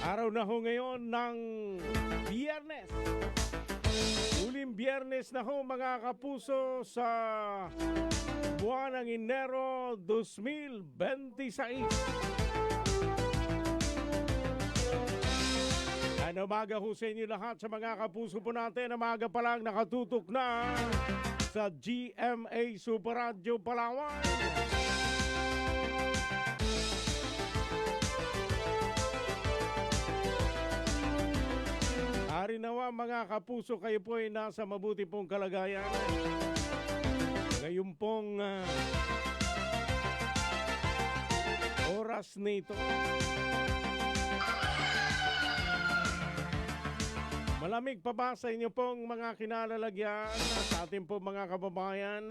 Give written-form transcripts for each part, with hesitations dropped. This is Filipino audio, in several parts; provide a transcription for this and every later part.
Araw na ho ngayon ng Biyernes. Uling Biyernes na ho mga kapuso sa buwan ng Enero 2026. Ano umaga ho sa inyo lahat sa mga kapuso po natin. Umaga pa lang nakatutok na sa GMA Super Radio Palawan. Ari nawa mga kapuso, kayo po ay nasa mabuti pong kalagayan. Ngayon pong oras nito. Malamig pa ba sa inyo pong mga kinalalagyan sa ating pong mga kababayan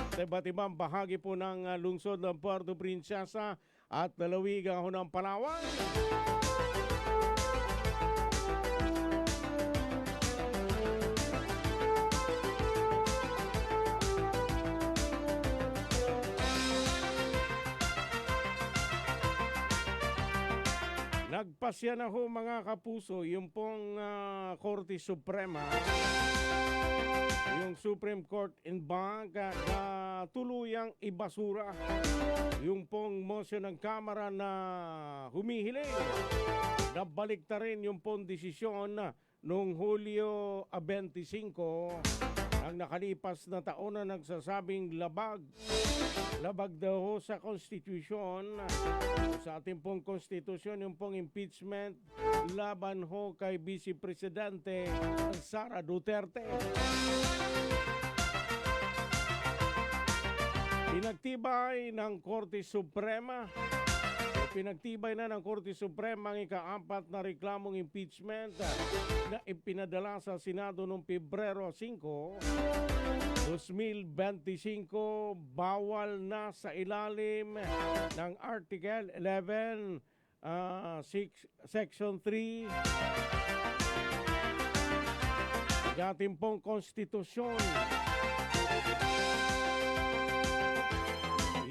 sa iba't ibang bahagi po ng lungsod ng Puerto Princesa at lalawigan ng Palawan? Nagpasya na ho mga kapuso yung pong Korte Suprema, yung Supreme Court in Bank na tuluyang ibasura yung pong motion ng Kamara na humihiling na baliktarin yung pong desisyon noong Hulyo 25 ang nakalipas na taon na nagsasabing labag daw sa Constitution, sa ating pong Constitution, yung pong impeachment laban ho kay Vice Presidente Sara Duterte. Pinagtibay ng Korte Suprema na ng Korte Suprema ang ika-4 na reklamong impeachment na ipinadala sa Senado noong Pebrero 5, 2025, bawal na sa ilalim ng Article 11, Section 3 ng ating pong konstitusyon.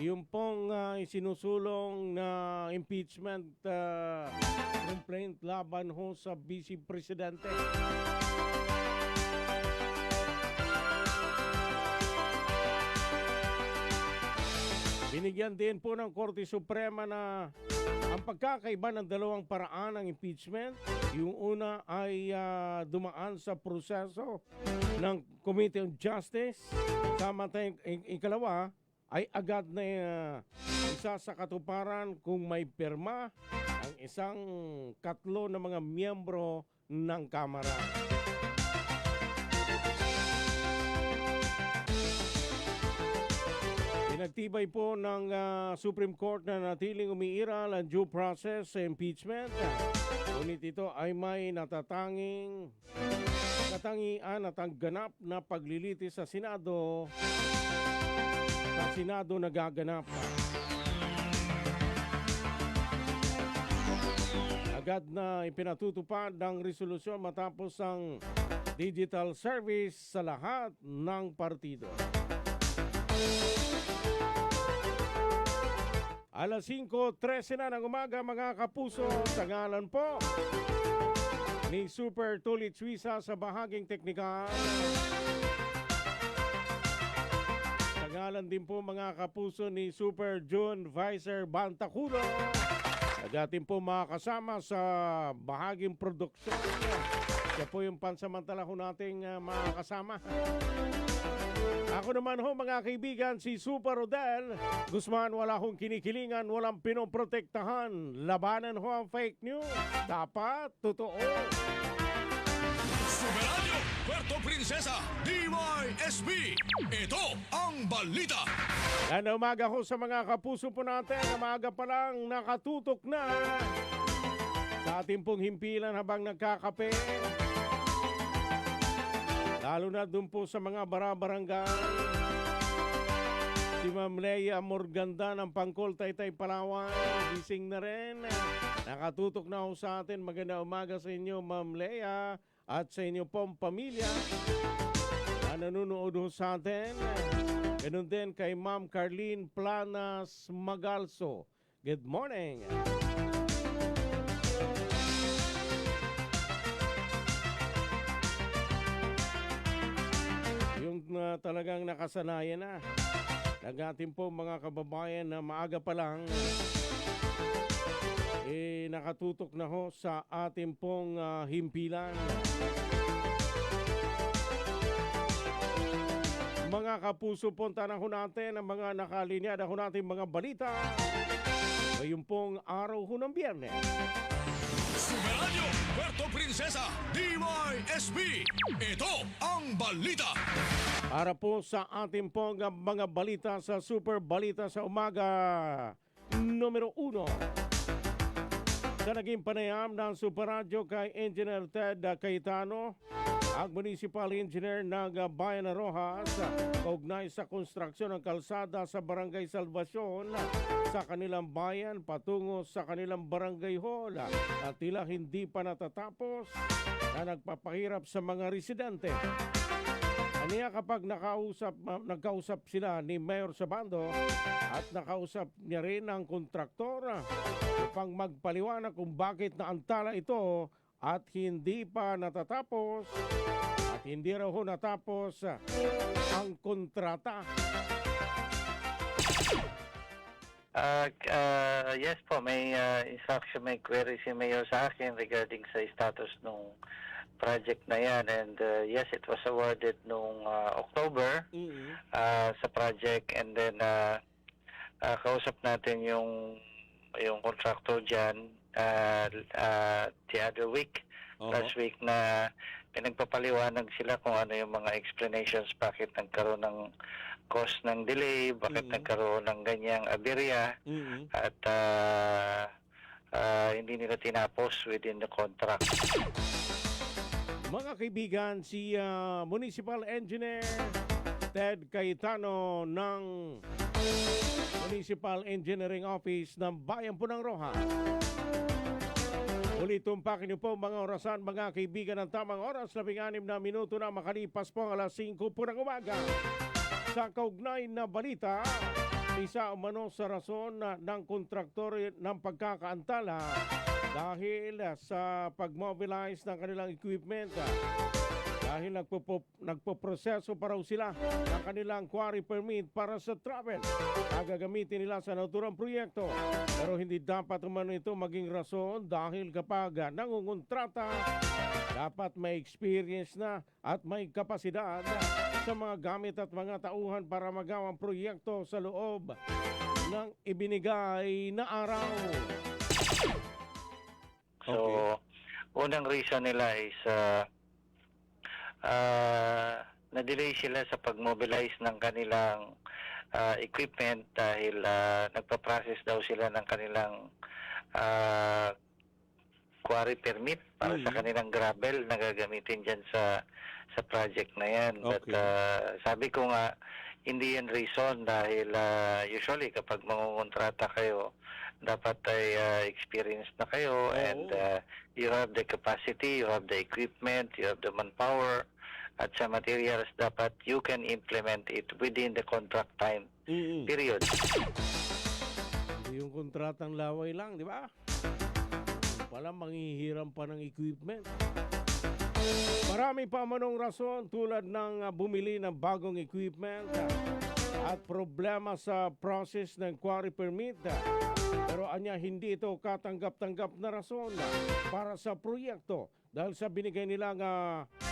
Yung pong isinusulong na impeachment complaint laban ho sa Vice Presidente. Binigyan din po ng Korte Suprema na ang pagkakaiba ng dalawang paraan ng impeachment. Yung una ay dumaan sa proseso ng Committee on Justice. Samantang ikalawa ay agad na isa sa katuparan kung may pirma ang isang katlo na mga miyembro ng Kamara. Pinagtibay po ng Supreme Court na natiling umiiral ang due process sa impeachment. Ngunit ito ay may katangian at ang ganap na paglilitis sa Senado nagaganap. Agad na ipinatutupad ang resolusyon matapos ang digital service sa lahat ng partido. Alas 5:13 na ng umaga mga kapuso, sa ngalan po ni Super Tulit Suiza sa bahaging teknikal. Ngalan din po mga kapuso ni Super June Vicer Bantacudo. Agatin po makakasama sa bahaging produksyon. Siya po yung pansamantala ho nating makakasama. Ako naman ho mga kaibigan, si Super Rodel Guzman. Wala hong kinikilingan, walang pinoprotektahan. Labanan ho ang fake news. Dapat totoo. Super Radio Puerto Princesa DYSB. Ito ang balita. Yan na umaga ho sa mga kapuso po natin. Umaga pa lang nakatutok na sa ating pong himpilan habang nagkakape. Lalo na dun po sa mga barabarangay. Si Ma'am Leia Morganda ng Pangkol, Taytay, Palawan. Gising na rin. Nakatutok na ho sa atin. Maganda umaga sa inyo Ma'am Leia at sa inyo pong pamilya na nanonood ho sa atin. Ganun din kay Ma'am Carlene Planas Magalso. Good morning. talagang nakasanayan na ng ating po mga kababayan na maaga pa lang nakatutok na ho sa ating pong himpilan. Mga kapuso, punta na ho natin ang mga nakalinyada ho natin mga balita ngayon pong araw ho ng Biyernes. Superradyo Puerto Princesa DYSB. Ito ang balita. Para po sa ating pong mga balita sa Super Balita sa Umaga numero 1. Sa naging panayam ng Superradyo kay Engineer Ted Cayetano, ang Municipal Engineer ng Bayan ng Rojas, kaugnay sa konstruksyon ng kalsada sa Barangay Salvacion sa kanilang bayan patungo sa kanilang barangay hall at tila hindi pa natatapos na nagpapahirap sa mga residente. Aniya kapag nagkausap sila ni Mayor Sabando at nakausap niya rin ang kontraktor upang magpaliwanag kung bakit naantala ito at hindi pa natatapos at hindi raw ho natapos ang kontrata. Yes po, may instruction, may query si Mayor sa akin regarding sa status nung project na yan, and yes, it was awarded nung October sa project, and then kausap natin yung contractor dyan the other week, last week, na pinagpapaliwanag sila kung ano yung mga explanations bakit nagkaroon ng cause ng delay, bakit nagkaroon ng ganyang aberya, at hindi nila tinapos within the contract. Mga kaibigan, si Municipal Engineer Ted Cayetano ng Municipal Engineering Office ng Bayan po ng Rojas. Ulit tumpakin niyo po mga orasan, mga kaibigan, ng tamang oras, 16 na minuto na makalipas po alas 5 po ng umaga. Sa kaugnay na balita, isa umano sa rason ng kontraktor ng pagkakaantala dahil sa pag-mobilize ng kanilang equipment. Dahil nagpo-proseso pa raw sila ng kanilang quarry permit para sa travel na gagamitin nila sa naturang proyekto. Pero hindi dapat umano ito maging rason dahil kapag nangungontrata, dapat may experience na at may kapasidad sa mga gamit at mga tauhan para magawa ang proyekto sa loob ng ibinigay na araw. So, unang reason nila is na-delay sila sa pag-mobilize ng kanilang equipment dahil nagpa-process daw sila ng kanilang quarry permit para sa kanilang gravel na gagamitin dyan sa project na yan. But sabi ko nga, hindi yan reason dahil usually kapag mangungontrata kayo, dapat ay experienced na kayo, and you have the capacity, you have the equipment, you have the manpower, at sa materials dapat you can implement it within the contract time period. Yung kontratang laway lang, di ba? Pala manghihiram pa ng equipment. Marami pa manong rason tulad ng bumili ng bagong equipment at problema sa process ng quarry permit. Pero anya, hindi ito katanggap-tanggap na rason para sa proyekto dahil sa binigay nilang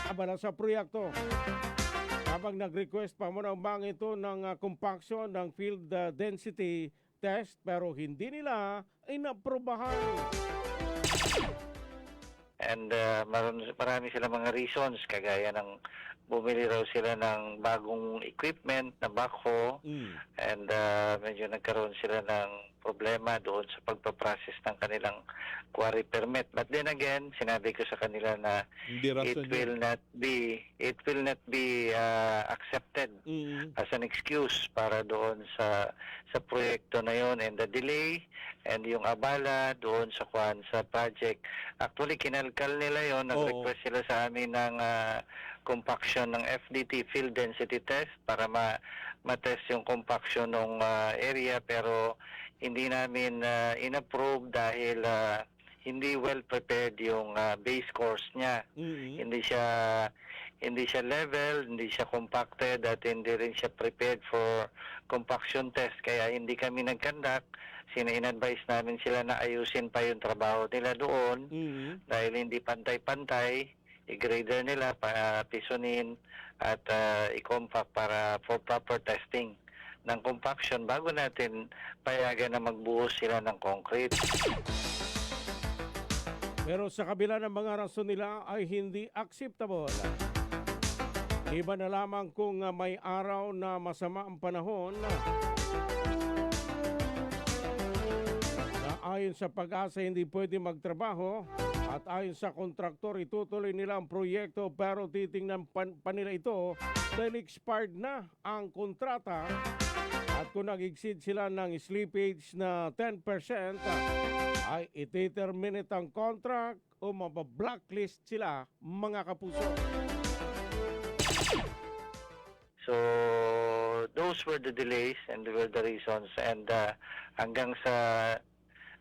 abala sa proyekto. Habang nag-request pa mo ng bang ito ng compaction ng field density test, pero hindi nila inaprobahan. And marami sila mga reasons, kagaya ng bumili raw sila ng bagong equipment na backhoe, and medyo nagkaroon sila ng problema doon sa pagpaprocess ng kanilang quarry permit. But then again, sinabi ko sa kanila na it will not be accepted as an excuse para doon sa proyekto na yon, and the delay and yung abala doon sa project. Actually, kinalkal nila yon, nag-request sila sa amin ng compaction ng FDT, field density test, para ma-test yung compaction ng area, pero hindi namin in-approve dahil hindi well prepared yung base course niya. hindi siya level, hindi siya compacted, at hindi rin siya prepared for compaction test. Kaya hindi kami nag-conduct. In-advise namin sila na ayusin pa yung trabaho nila doon dahil hindi pantay-pantay. I-grader nila, pisunin at i-compact para for proper testing ng compaction bago natin payagan na magbuhos sila ng concrete. Pero sa kabila ng mga rason nila ay hindi acceptable. Iba na lamang kung may araw na masama ang panahon na ayon sa Pag-asa hindi pwede magtrabaho at ayon sa kontraktor itutuloy nila ang proyekto pero titingnan pa nila ito dahil expired na ang kontrata at kung nag-exceed sila ng slippage na 10% ay iti-terminate ang contract o mabablacklist sila mga kapuso. So, those were the delays and were the reasons. And hanggang sa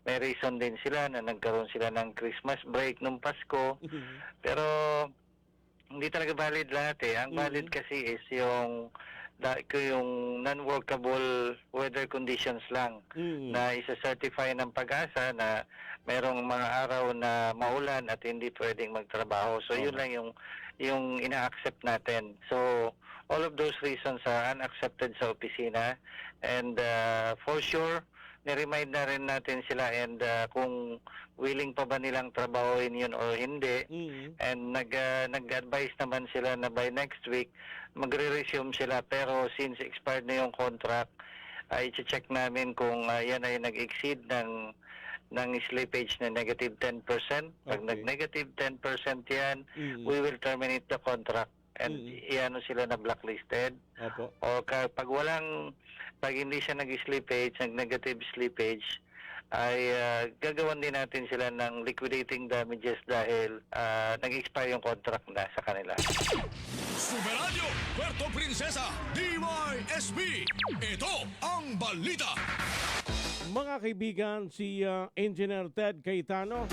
may reason din sila na nagkaroon sila ng Christmas break nung Pasko. Pero hindi talaga valid lahat eh. Ang valid kasi is yung non-workable weather conditions lang na isa-certify ng Pag-asa na merong mga araw na maulan at hindi pwedeng magtrabaho. So yun lang yung ina-accept natin. So all of those reasons are unaccepted sa opisina, and for sure ni-remind na rin natin sila, and kung willing pa ba nilang trabahoin yun o hindi. And nag-advise naman sila na by next week magre-resume sila, pero since expired na yung contract, i-check namin kung yan ay nag-exceed ng slippage na negative 10%. Pag nag-negative 10% yan, we will terminate the contract and iano sila na blacklisted. O pag hindi siya nag-slippage, nag-negative slippage, ay gagawan din natin sila ng liquidating damages dahil nag-expire yung contract na sa kanila. Superadyo, Puerto Princesa, DYSB. Ito ang balita. Mga kaibigan, si Engineer Ted Cayetano,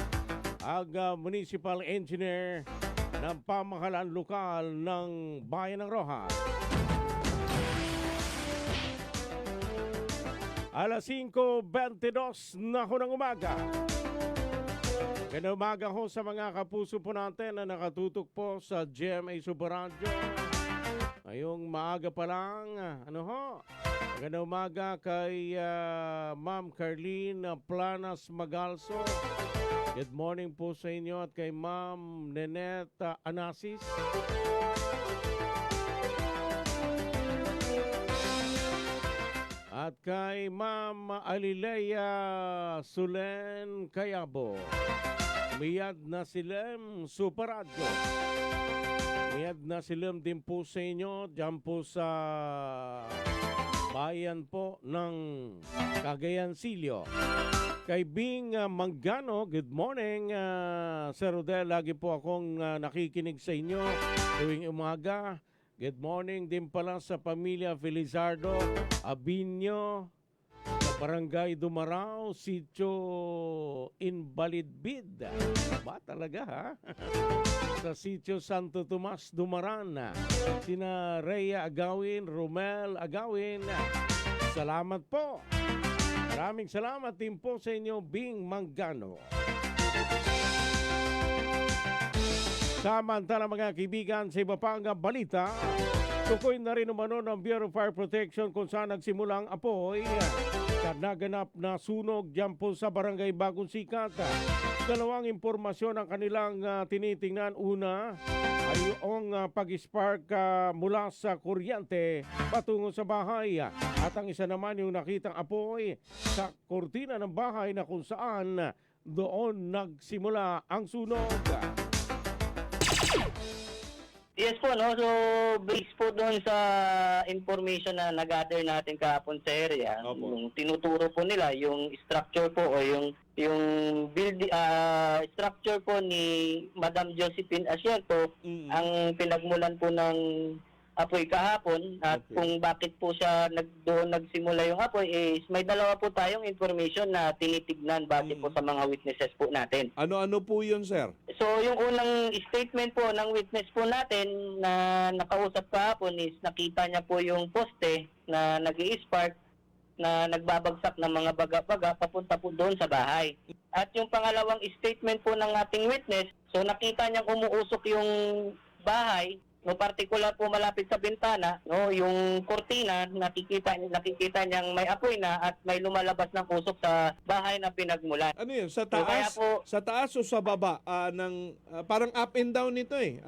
ang municipal engineer ng pamahalaan lokal ng Bayan ng Rojas. Alas 5:22 na ho ng umaga. Ganda umaga ho sa mga kapuso po natin na nakatutok po sa GMA Super Radio. Ngayong maaga pa lang, ganda umaga kay Ma'am Carlene Planas Magalso. Good morning po sa inyo at kay Ma'am Neneta Anasis. At kay Ma'am Alileia Sulen Cayabo. Miyad na silem Super Radio. Miyad na silem din po sa inyo dyan po sa bayan po ng Cagayan Silio. Kay Bing Manggano, good morning. Sir Rodel, lagi po akong nakikinig sa inyo tuwing umaga. Good morning din pala sa pamilya Felizardo Abinyo, sa Barangay Dumarao, Sitio Invalidbid. Ba talaga ha? Sa Sitio Santo Tomas, Dumaran. Sina Rhea Agawin, Romel Agawin. Salamat po. Maraming salamat din po sa inyo, Bing Manggano. Samantala mga kaibigan, sa iba pang balita, tukoy na rin umano ng Bureau of Fire Protection kung saan nagsimulang apoy sa naganap na sunog dyan po sa Barangay Bagong Sikat. Dalawang impormasyon ang kanilang tinitingnan. Una ay yung pag-spark mula sa kuryente patungo sa bahay. At ang isa naman yung nakitang apoy sa kortina ng bahay na kung saan doon nagsimula ang sunog. Yes po, no? So, based po doon sa information na nag-gather natin kahapon sa area, yung tinuturo po nila, yung structure po o yung structure po ni Madam Josephine Asierto, ang pinagmulan po ng apoy kahapon at kung bakit po siya doon nagsimula yung apoy is may dalawa po tayong information na tinitignan base po sa mga witnesses po natin. Ano-ano po yun, sir? So yung unang statement po ng witness po natin na nakausap kahapon is nakita niya po yung poste na nag-i-spark na nagbabagsak ng mga baga-baga papunta po doon sa bahay. At yung pangalawang statement po ng ating witness, so nakita niyang umuusok yung bahay, no, particular po malapit sa bintana, no, yung kortina, nakikita niyang may apoy na at may lumalabas ng usok sa bahay na pinagmulan. Ano yun? Sa So, kaya taas? po- Sa taas o sa baba? Parang up and down nito eh.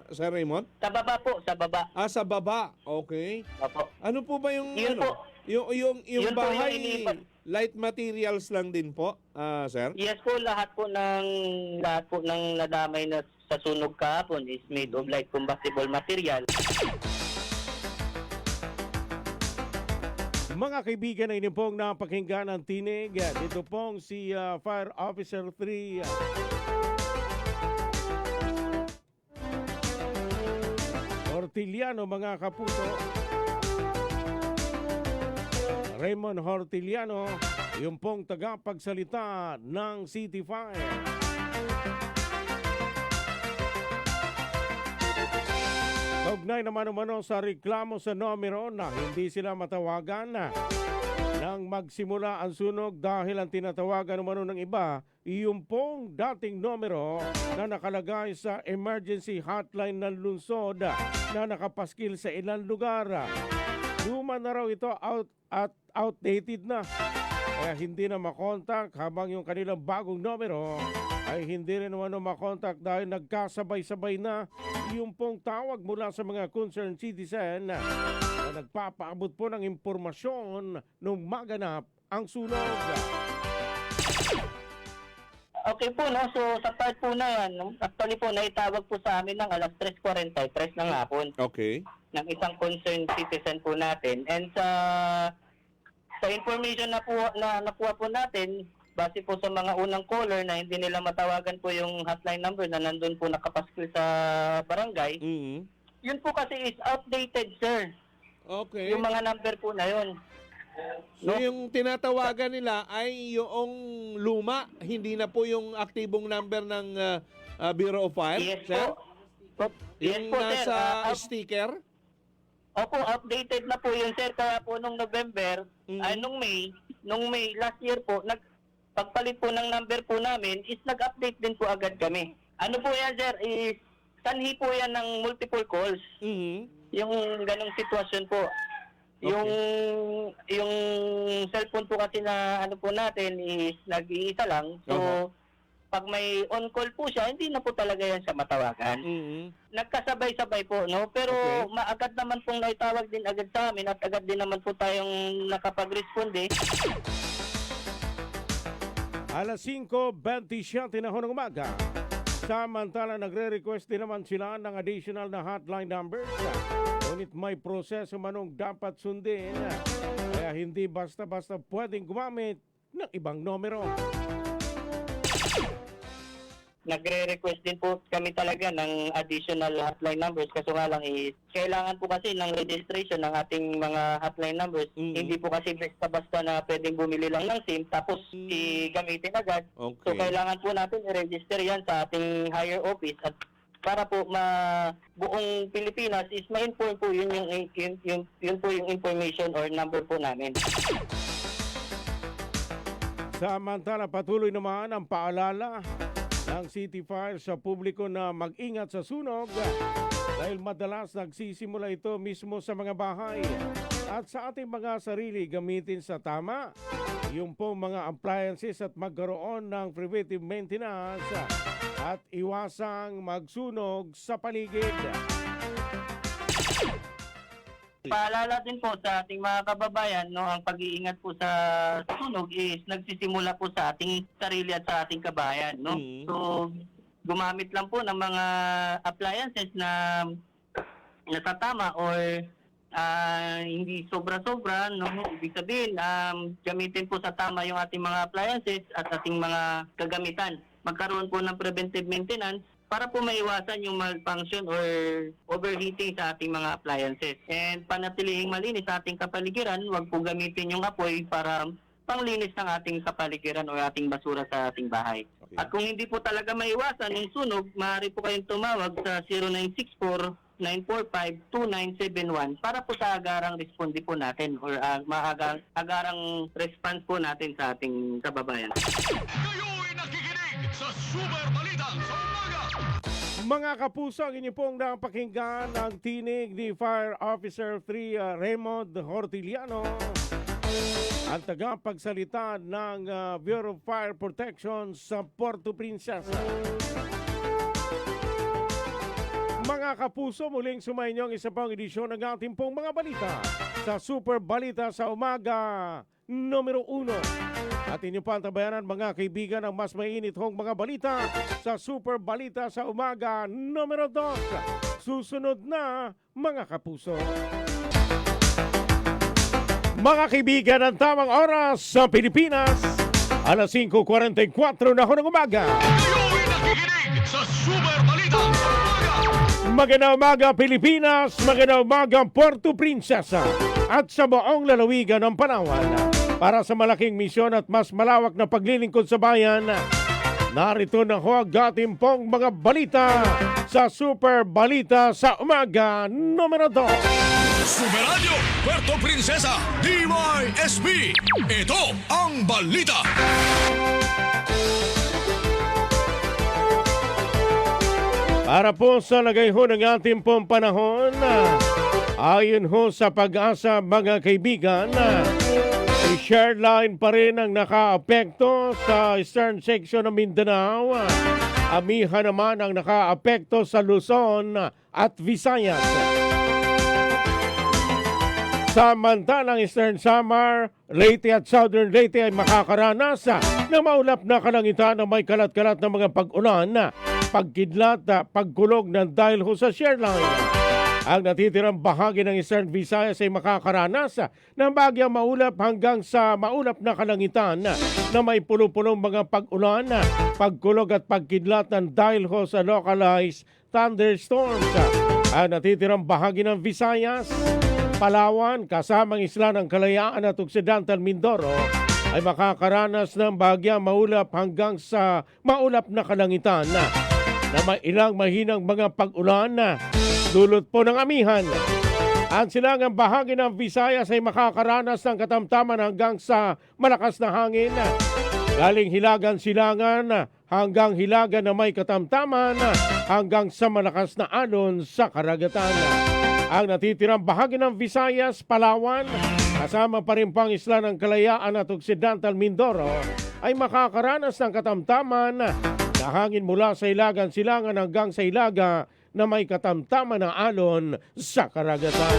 Sir Raymond? Sa baba po, sa baba. Sa baba. Okay. Opo. Ano po ba yung Yun ano? po. Yung Yun po yung bahay, iniipat. light materials lang din po, sir? Yes po, lahat po ng nadamay na sa sunog kahapon is made of light combustible material. Mga kaibigan, ay pong napakinggan ang tinig. Dito pong si Fire Officer 3 Hortiliano, mga kapuso. Raymond Hortiliano, yung pong tagapagsalita ng City Fire. Kaugnay naman umano sa reklamo sa numero na hindi sila matawagan nang magsimula ang sunog dahil ang tinatawagan umano ng iba, yung pong dating numero na nakalagay sa emergency hotline ng lungsod na nakapaskil sa ilang lugar. Luma na raw ito outdated na. Kaya hindi na makontak habang yung kanilang bagong numero ay hindi rin naman makontak dahil nagkasabay-sabay na yung pong tawag mula sa mga concerned citizen na nagpapaabot po ng impormasyon nung maganap ang sunog. Okay po, no? So sa part po na yan, no? Actually po, naitawag po sa amin ng alas 3:43 ng hapon Okay. ng isang concerned citizen po natin. And sa information na nakuha po natin, base po sa mga unang caller na hindi nila matawagan po yung hotline number na nandun po nakapaskil sa barangay, Mhm. yun po kasi is outdated, sir. Okay. Yung mga number po na yun. So yung tinatawagan nila ay yung luma, hindi na po yung aktibong number ng Bureau of Fire, Yes sir? po. Yes Yung po, sir. nasa Ah, sticker? Opo, updated na po yun, sir. Kaya po nung November, ay nung May last year po, pagpalit po ng number po namin, is nag-update din po agad kami. Ano po yan, sir, is sanhi po yan ng multiple calls. Mhm. Yung ganong sitwasyon po. Yung cellphone po kasi na ano po natin is nag-iisa lang. So, pag may on-call po siya, hindi na po talaga yan siya matawagan. Mhm. Nagkasabay-sabay po, no? Pero Okay. maagad naman pong naitawag din agad sa amin at agad din naman po tayong nakapag-responde. Alas 5:27 na ho ng umaga. Samantala, nagre-request din naman sila ng additional na hotline numbers. Ngunit may proseso manong dapat sundin. Kaya hindi basta-basta pwedeng gumamit ng ibang numero. Nagre-request din po kami talaga ng additional hotline numbers. Kaso nga lang is, kailangan po kasi ng registration ng ating mga hotline numbers. Hindi po kasi basta-basta na pwedeng bumili lang ng SIM tapos gamitin agad. So Okay. kailangan po natin i-register yan sa ating higher office at para po buong Pilipinas is ma-inform po yun po yung information or number po namin. Samantala, patuloy naman ang paalala ng City Fire sa publiko na mag-ingat sa sunog dahil madalas nagsisimula ito mismo sa mga bahay. At sa ating mga sarili, gamitin sa tama yung po mga appliances at magkaroon ng preventive maintenance at iwasang magsunog sa paligid. Paalala din po sa ating mga kababayan, no, ang pag-iingat po sa sunog is nagsisimula po sa ating sarili at sa ating kabayan, no. So gumamit lang po ng mga appliances na natatama or hindi sobra-sobra, no. Ibig sabihin, gamitin po sa tama yung ating mga appliances at ating mga kagamitan. Magkaroon po ng preventive maintenance para po maiwasan yung malfunction or overheating sa ating mga appliances. And panatilihing malinis sa ating kapaligiran, huwag po gamitin yung apoy para panglinis ng ating kapaligiran o ating basura sa ating bahay. Okay. At kung hindi po talaga maiwasan yung sunog, maaari po kayong tumawag sa 0964-945-2971 para po sa agarang responde po natin or agarang response po natin sa ating kababayan. Kayo'y nakikinig sa Super Balita sa Umaga. Mga kapuso, ang inyo pong napakinggan ang tinig ni Fire Officer 3 Raymond Hortiliano, ang tagapagsalita ng Bureau of Fire Protection sa Puerto Princesa. Mga kapuso, muling sumayin ang isa pang edisyon ng ating pong mga balita sa Super Balita sa Umaga numero 1. At inyo pa tabayanan mga kaibigan ang mas mainit hong mga balita sa Super Balita sa Umaga numero 2. Susunod na mga kapuso. Mga kaibigan, ang tamang oras sa Pilipinas, alas 5:44 na ho ng umaga. Kayo'y nakikinig sa Super Balita sa Umaga. Magandang umaga Pilipinas, magandang umaga Puerto Princesa at sa buong lalawigan ng Palawan. Para sa malaking misyon at mas malawak na paglilingkod sa bayan, narito na ho ang ating pong mga balita sa Super Balita sa Umaga numero 2. Super Radio Puerto Princesa DYSB. Ito ang balita. Para po sa lagay ho ng ating pong panahon, ayon ho sa Pag-asa mga kaibigan, si Shareline pa rin ang nakaapekto sa eastern section ng Mindanao. Amihan naman ang nakaapekto sa Luzon at Visayas. Samantalang Eastern Samar, Leyte at Southern Leyte ay makakaranas ng maulap na kalangitan na may kalat-kalat na mga pag-ulan, pagkidlat, pagkulog ng dahil ho sa Shareline. Ang natitirang bahagi ng Eastern Visayas ay makakaranas ng bagyang maulap hanggang sa maulap na kalangitan na may pulo-pulong mga pag-ulan, pagkulog at pagkidlat ng dahil ho sa localized thunderstorms. Ang natitirang bahagi ng Visayas, Palawan, kasamang isla ng Kalayaan at Occidental Mindoro ay makakaranas ng bagyang maulap hanggang sa maulap na kalangitan na may ilang mahinang mga pag-ulan dulot po ng amihan. Ang silangang bahagi ng Visayas ay makakaranas ng katamtaman hanggang sa malakas na hangin galing hilagan-silangan hanggang hilagan na may katamtaman hanggang sa malakas na alon sa karagatan. Ang natitirang bahagi ng Visayas, Palawan, kasama pa rin pang isla ng Kalayaan at Occidental Mindoro ay makakaranas ng katamtaman na hangin mula sa hilagan-silangan hanggang sa hilaga na may katamtaman na alon sa karagatan.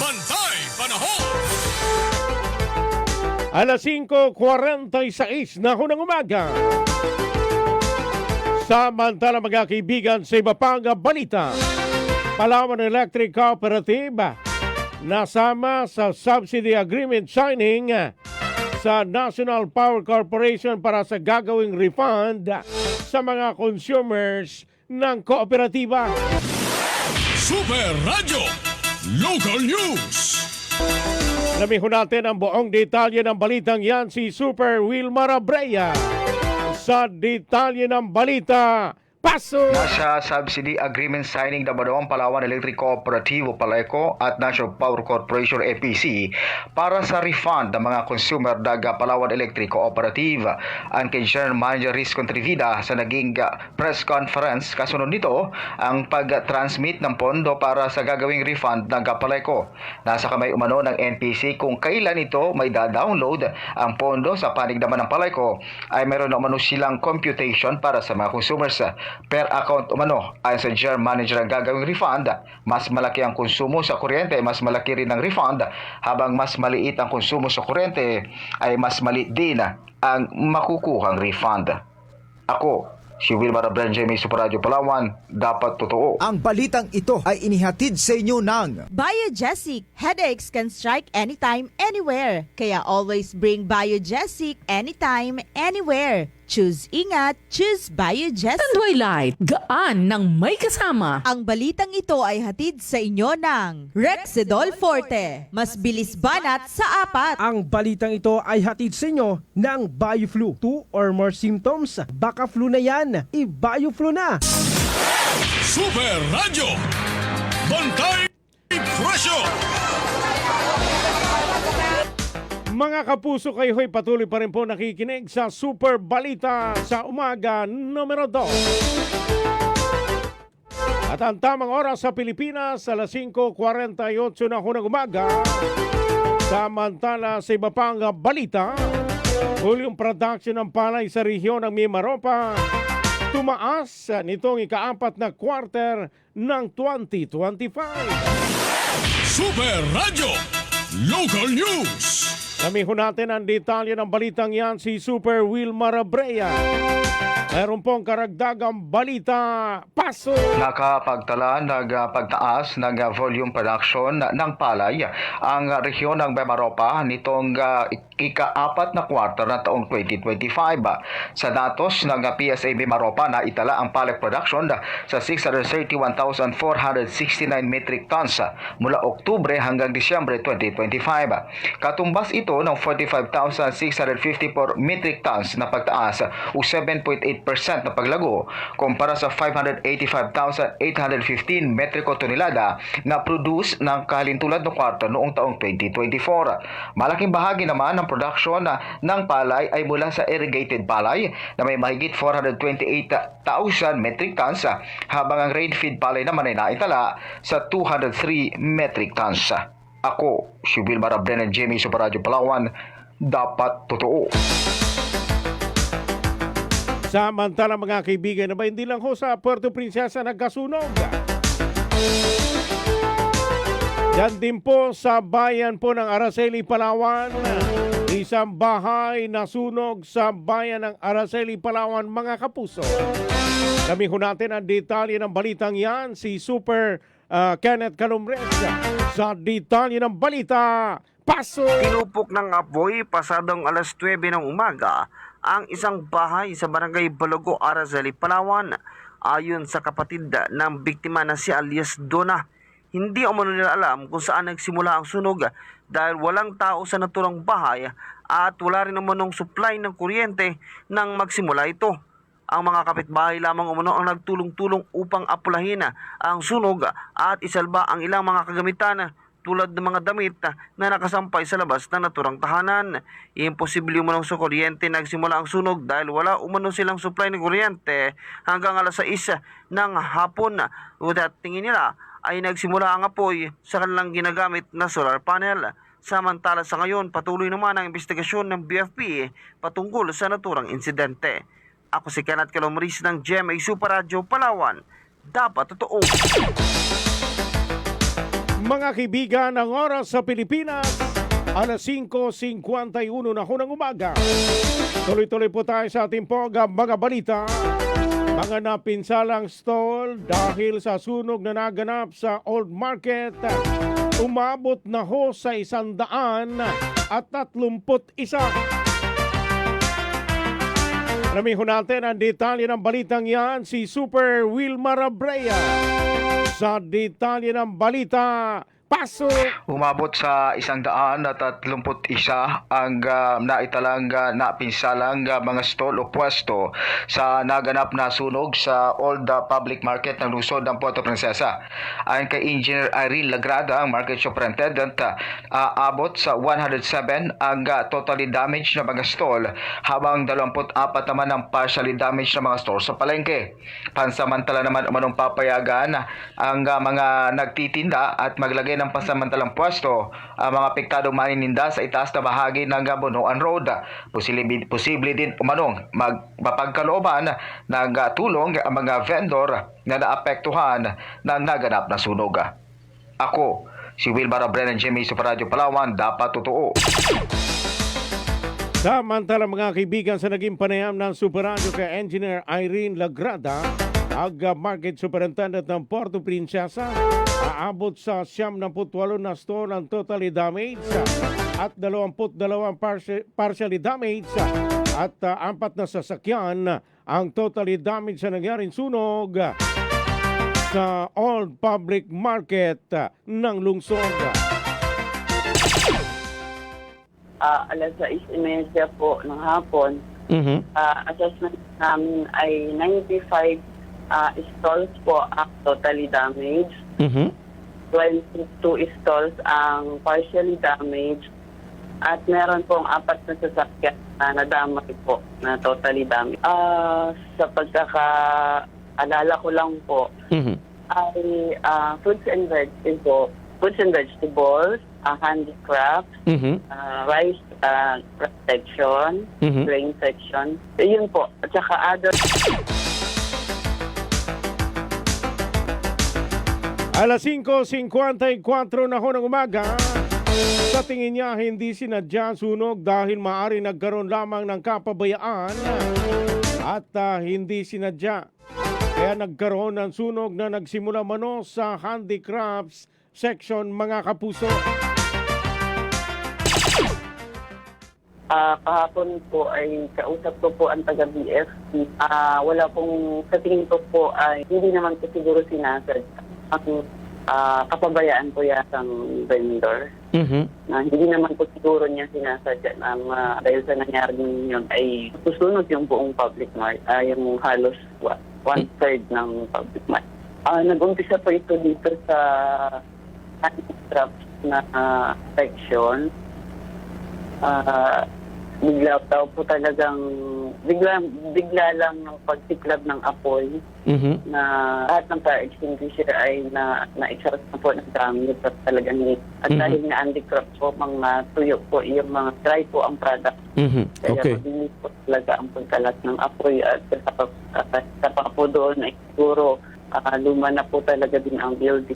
Bantay Panahon. Alas 5:46 na ho ng umaga. Samantala mga kaibigan sa iba pang balita, Palawan Electric Cooperative nasama sa subsidy agreement signing sa National Power Corporation para sa gagawing refund sa mga consumers ng kooperatiba. Super Radio Local News. Alamin ho natin ang buong detalye ng balitang yan si Super Wilmar Abreya. Sa detalye ng balita, paso! Nasa subsidy agreement signing na dalawang Palawan Electric Cooperative o Paleco at National Power Corporation EPC para sa refund ng mga consumer daga Palawan Electric Cooperative. Ang kay General Manager Riz Contrivida sa naging press conference, kasunod nito ang pag-transmit ng pondo para sa gagawing refund ng Paleco. Nasa kamay umano ng NPC kung kailan ito may da-download ang pondo. Sa panig naman ng Paleco ay meron na umano silang computation para sa mga consumers. Per account umano, ayon sa General Manager ang gagawing refund, mas malaki ang konsumo sa kuryente, mas malaki rin ang refund, habang mas maliit ang konsumo sa kuryente, ay mas maliit din ang makukuhang refund. Ako, si Wilmar Abreya, may Super Radio Palawan, dapat totoo. Ang balitang ito ay inihatid sa inyo ng Biogesic. Headaches can strike anytime, anywhere. Kaya always bring Biogesic anytime, anywhere. Choose ingat, choose Biogesic. Tanduay Light, gaan ng may kasama. Ang balitang ito ay hatid sa inyo ng Rexidol Forte. Mas bilis banat sa apat. Ang balitang ito ay hatid sa inyo ng BioFlu. 2 or more symptoms, baka flu na yan, i-BioFlu na. Super Radio. Bantay Presyo. Mga kapuso, kayo ho'y patuloy pa rin po nakikinig sa Super Balita sa umaga numero 2. At ang tamang oras sa Pilipinas, alas 5:48 na ho ng umaga. Samantala sa iba pang balita, huling production ng palay sa rehiyon ng Mimaropa tumaas nitong ika-4 na quarter ng 2025. Super Radio. Local News. Namiho natin ang detalye ng balitang yan si Super Wilmar Abrea. Meron pong karagdagang balita. Paso! Nakapagtala ng pagtaas ng volume production ng palay ang rehiyon ng Mimaropa nitong ika-4 na quarter ng taong 2025. Sa datos ng PSA Mimaropa na itala ang palay production sa 631,469 metric tons mula Oktubre hanggang Disyembre 2025. Katumbas ito ng 45,654 metric tons na pagtaas o 7.8% na paglago kumpara sa 585,815 metriko tonelada na produce ng kalintulad ng kwarta noong taong 2024. Malaking bahagi naman ng production ng palay ay mula sa irrigated palay na may mahigit 428,000 metric tons habang ang rain-fed palay naman ay naitala sa 203 metric tons. Ako, si Wilmar Abrea ng GMA Super Radio Palawan, dapat totoo. Samantala mga kaibigan, na ba hindi lang ho sa Puerto Princesa nagkasunog? Yan din po sa bayan po ng Araceli, Palawan. Isang bahay nasunog sa bayan ng Araceli, Palawan, mga kapuso. Kami ho natin ang detalye ng balitang yan, si Super Kenneth Calumres sa detalye ng balita. Paso! Pinupok ng apoy pasadong alas 9 ng umaga ang isang bahay sa barangay Balogo, Araceli, Palawan. Ayon sa kapatid ng biktima na si alias Donna, hindi umano nila alam kung saan nagsimula ang sunog dahil walang tao sa naturang bahay at wala rin umanong supply ng kuryente nang magsimula ito. Ang mga kapitbahay lamang umano ang nagtulong-tulong upang apulahin ang sunog at isalba ang ilang mga kagamitan tulad ng mga damit na nakasampay sa labas ng naturang tahanan. Imposible umanong sa kuryente nagsimula ang sunog dahil wala umano silang supply ng kuryente hanggang alas 6 ng hapon. At tingin nila ay nagsimula ang apoy sa kanilang ginagamit na solar panel. Samantala sa ngayon, patuloy naman ang investigasyon ng BFP patungkol sa naturang insidente. Ako si Kenneth Calumres ng GMA Super Radio Palawan. Dapat totoo. Mga kaibigan, ang oras sa Pilipinas, alas 5:51 na ho ng umaga. Tuloy-tuloy po tayo sa ating mga balita. Mga napinsalang stall dahil sa sunog na naganap sa Old Market, umabot na ho sa 131. Alamin ho natin ang detalye ng balitang yan, si Super Wilmar Abrea. Sa detalye ng balita, pasok! Umabot sa 131 ang naitalang napinsalang mga stall o pwesto sa naganap na sunog sa Old Public Market ng lungsod ng Puerto Princesa. Ayon kay Engineer Irene Lagrada, ang Market Superintendent, abot sa 107 ang totally damaged na mga stall habang 24 naman ang partially damaged na mga store sa palengke. Pansamantala naman umanong papayagan ang mga nagtitinda at maglagay ng pansamantalang pwesto ang mga apektadong manininda sa itaas na bahagi ng Bonoan Road. Posible din umanong mapagkalooban ng tulong ang mga vendor na naapektuhan ng naganap na sunog. Ako, si Wilmar Abrea ng GMA Super Radio Palawan, dapat totoo. Samantala mga kaibigan, sa naging panayam ng Super Radio kay Engineer Irene Lagrada, Market Superintendent ng Puerto Princesa, aabot sa 78 na store ang totally damaged at 22 partially damaged at 4 na sasakyan ang totally damaged sa nangyaring sunog sa Old Public Market ng lungsod. Alas 6:30 po ng hapon, assessment namin ay 95 stalls po ang totally damaged. 22 stalls ang partially damaged. At meron pong 4 na sasakyan na nadamay po, na totally damaged. Sa pagkakaalala ko lang po, ay fruits and vegetables, handicrafts, rice section, grain section. Yun po. At saka other... Alas 5:54 na ho ng umaga. Sa tingin niya, hindi sinadya sunog dahil maaari nagkaroon lamang ng kapabayaan at hindi sinadya. Kaya nagkaroon ng sunog na nagsimula mano sa handicrafts section, mga kapuso. Kahapon po ay kausap ko po ang taga-BFP. Wala pong, sa tingin ko po ay hindi naman po siguro sinasad ang kapabayaan po yatang vendor. Na hindi naman po siguro niya sinasadya na dahil sa nangyari yun ay susunod yung buong public market, yung halos 1/3 ng public market. Nag-umpisa po ito dito sa handicrafts na section. Bigla daw po talagang bigla lang ng pagsiklab ng apoy na lahat ng fire extinguisher ay na-exhaust na po ng gamit at talagang at dahil na handicraft po, mga tuyo po, yung mga dry po ang product. Kaya mabilis po talaga ang pagkalat ng apoy at sa pa po doon ay siguro luma na po talaga din ang building.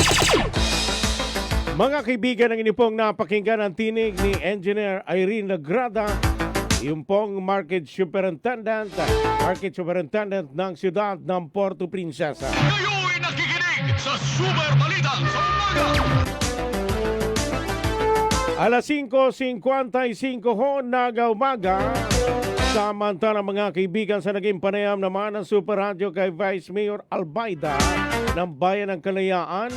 Mga kaibigan, ang inyo pong napakinggan ang tinig ni Engineer Irene Lagrada, yung pong Market Superintendent ng siyudad ng Puerto Princesa. Kayo'y nakikinig sa Super Balita sa Umaga. Alas 5:55 ho umaga. Samantalang mga kaibigan, sa naging panayam naman ng Super Radio kay Vice Mayor Albayda ng Bayan ng Kalayaan,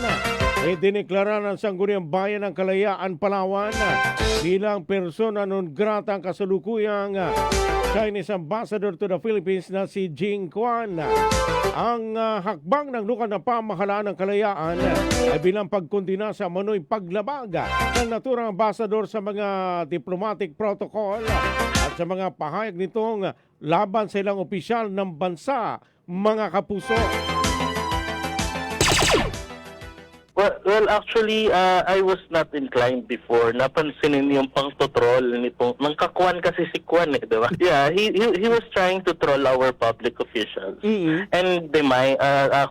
dineklara ng Sangguniang Bayan ng Kalayaan, Palawan bilang persona non grata ang kasalukuyang Chinese Ambassador to the Philippines na si Jing Quan. Ang hakbang ng lokal na pamahalaan ng Kalayaan ay bilang pagkundina sa manoy paglabag ng naturang ambassador sa mga diplomatic protocol at sa mga pahayag nitong laban sa ilang opisyal ng bansa, mga kapuso. Well, actually, I was not inclined before. Napansinin yung pang-troll nitong, nangkakuan kasi si Kwan, di ba? Yeah, he was trying to troll our public officials. And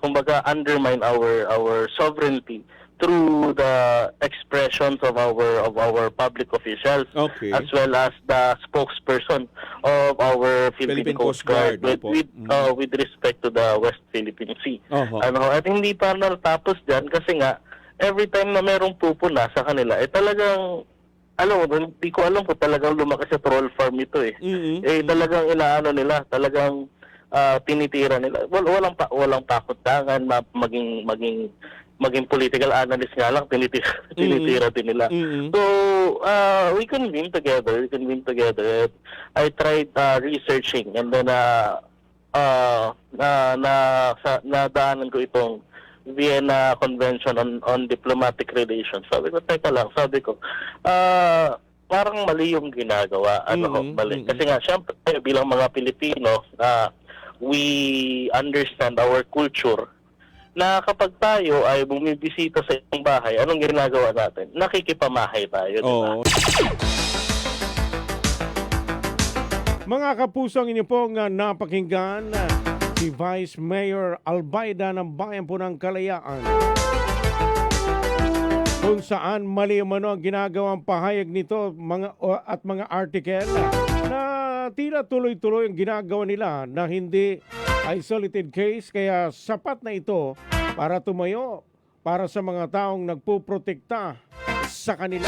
kumbaga, undermine our sovereignty through the expressions of our public officials, as well as the spokesperson of our Philippine Coast Guard with respect to the West Philippine Sea. At hindi pa natapos dyan kasi nga every time na merong pupuna sa kanila talagang hindi ko alam kung talagang lumaki sa troll farm ito talagang inaano nila, talagang tinitira nila. Walang pakutangan, maging political analyst nga lang, tinitira din nila. So, we convened together. I tried researching and then nadaanan ko itong Vienna Convention on Diplomatic Relations. Sabi ko, parang mali yung ginagawa. Mali. Kasi nga, syempre, bilang mga Pilipino, we understand our culture na kapag tayo ay bumibisita sa isang bahay, anong ginagawa natin? Nakikipamahay tayo, diba? Mga kapuso, ang inyo pong napakinggan si Vice Mayor Albayda ng Bayan po ng Kalayaan, kung saan mali umano ang ginagawang pahayag nito at mga article na tila tuloy-tuloy ang ginagawa nila na hindi isolated case, kaya sapat na ito para tumayo para sa mga taong nagpuprotekta sa kanila.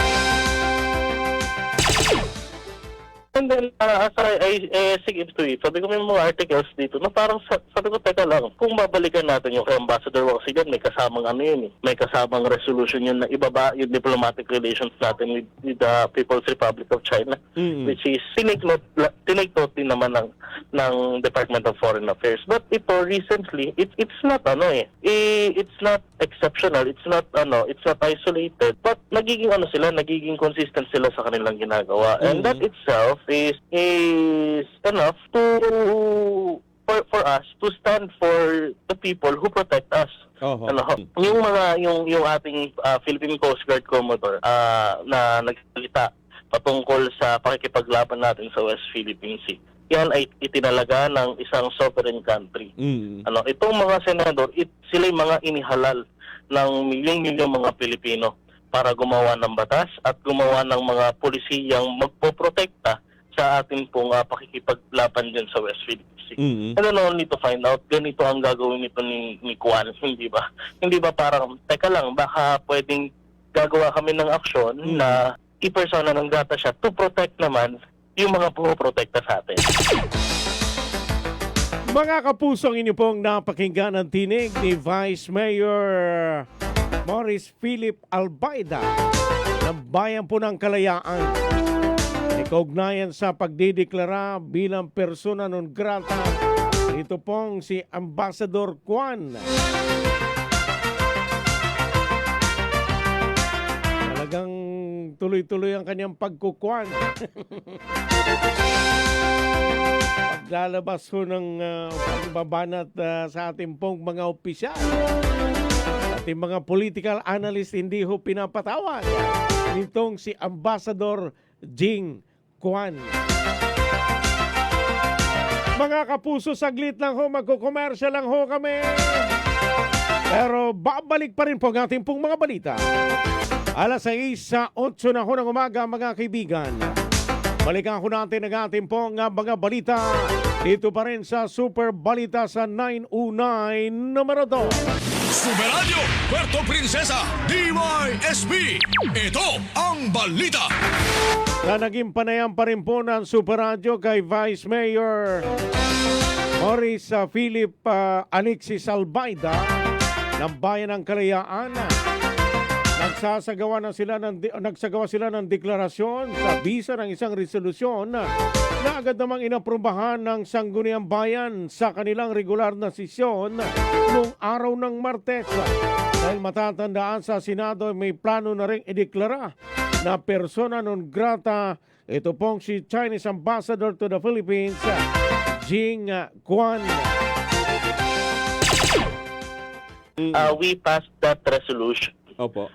And then, as I sig into it, sabi ko may mga articles dito na parang sabi ko, teka lang, kung babalikan natin yung kay Ambassador Woxigan, may kasamang ano yun eh. May kasamang resolution yun na ibaba yung diplomatic relations natin with the People's Republic of China, which is tinake note din naman ng Department of Foreign Affairs. But ito, recently, it's not it's not exceptional, it's not isolated, but nagiging nagiging consistent sila sa kanilang ginagawa. And that itself is enough for us to stand for the people who protect us. Yung ating Philippine Coast Guard Commodore na nagsalita patungkol sa pakikipaglaban natin sa West Philippine Sea. Yan ay itinalaga ng isang sovereign country. Itong mga senador, sila yung mga inihalal ng milyong-milyong mga Pilipino para gumawa ng batas at gumawa ng mga polisiyang magpoprotekta sa ating pong pakikipaglaban din sa West Philippine Sea. And then only to find out, ganito ang gagawin nito ni Kwan, hindi ba? Hindi ba parang, teka lang, baka pwedeng gagawa kami ng aksyon na i-persona ng data siya to protect naman yung mga pumoprotekta sa atin. Mga kapusong, inyo pong napakinggan ang tinig ni Vice Mayor Maurice Philip Albaida ng Bayan po ng Kalayaan. Kaugnayan sa pagdideklara bilang persona non grata, ito pong si Ambassador Kwan. Talagang tuloy-tuloy ang kanyang pagkukwan. Paglalabas ho ng pagbabanat sa ating pong mga opisyal. Ating mga political analyst hindi ho pinapatawad. Nitong si Ambassador Jing Kwan. Mga kapuso, saglit lang ho, magkukomersya lang ho kami. Pero babalik pa rin po ang ating pong mga balita. Alas 6:08 na ho ng umaga, mga kaibigan. Balikan ho natin ang ating pong mga balita. Dito pa rin sa Super Balita sa 909 numero 2. Super Radio Puerto Princesa DYSB. Ito ang balita. Na naging panayam pa rin po ng Super Radio kay Vice Mayor Maurice Philip Alexis Albaida ng Bayan ng Kalayaan. Nagsagawa sila ng deklarasyon sa bisa ng isang resolusyon na agad namang inaprubahan ng Sangguniang Bayan sa kanilang regular na sesyon noong araw ng Martes. Dahil matatandaan sa Senado, may plano na rin ideklara na persona non grata ito pong si Chinese Ambassador to the Philippines, Jing Kwan. We passed that resolution. Opo.